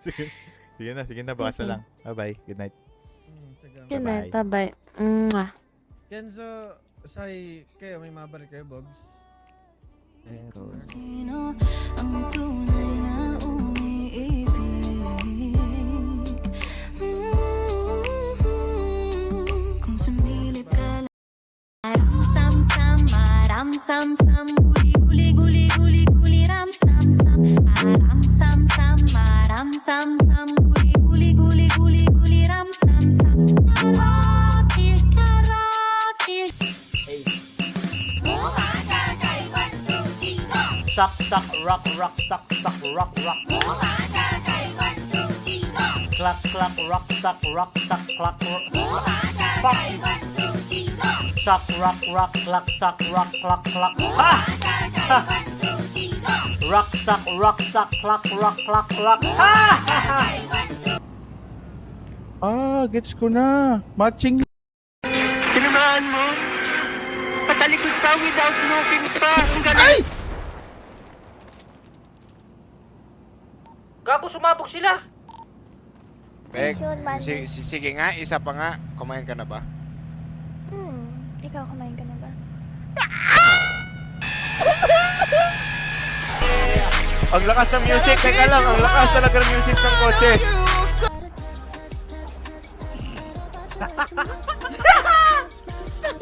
Sige na, bukas na lang. Bye-bye. Good night. Good night, Bye-bye. bye-bye. Mwah. Kenzo, say, kayo, may mabalik kayo, Bogs? Meron. Sino ang tunay na umiibig? Kung sumilip ka lang Ram-sam-sam, maram-sam-sam Guli-guli-guli-guli, ram-sam-sam Maram-sam-sam, maram-sam-sam Guli-guli-guli-guli, ram-sam-sam Karafil, karafil Sak sak rock rock sak sak rock rock. Clack clack rock sak clack rock. Fuck you. Sak rock clack sak rock clack clack. Ha! Ha! Rock sak clack rock clack clack. Ha! Gets ko na. Matching. Tinamaan mo? Patalikod pa without looking pa. Ang galing. Ay! Gago, sumabog sila. Peg, sige nga, isa pa nga. Kumain ka na ba? Ikaw, kumain ka na ba? Ang lakas ng music, teka lang. Ang lakas talaga ng music ng kotse.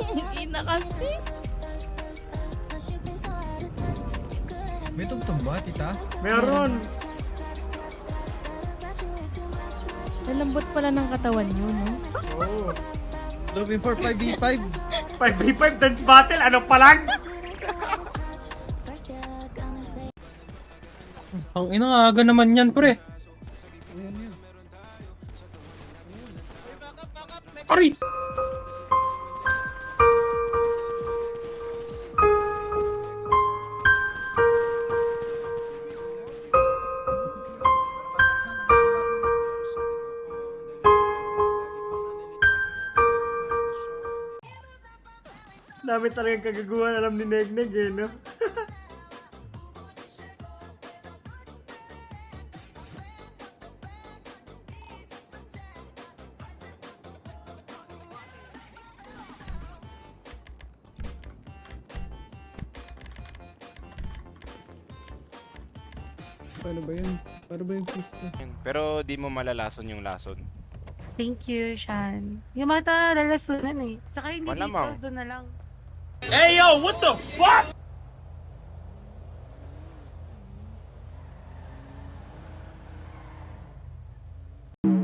Hindi na kasi. May tugtog ba, tita? Meron. Nalambot pala ng katawan nyo, no? Oo. Looking for 5v5. 5v5 dance battle, ano pa lang? Ang inaaga naman yan, pre. Aray! Dami talagang kagaguhan alam ni Negneg eh, no? Paano ba yun? Paano ba yung pista? Pero di mo malalason yung lason. Thank you, Shan. Yung mata lalasunan eh. Tsaka hindi Malamang. dito, doon na lang. Hey yo, what the fuck?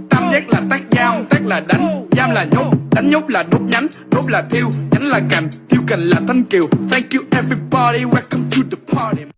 Tam giác là tát dao, tát là đánh, giam là nhốt, đánh nhốt là đốt nhánh, đốt là thiêu, nhánh là cành, thiêu cành là thanh kiều. Thank you everybody, welcome to the party.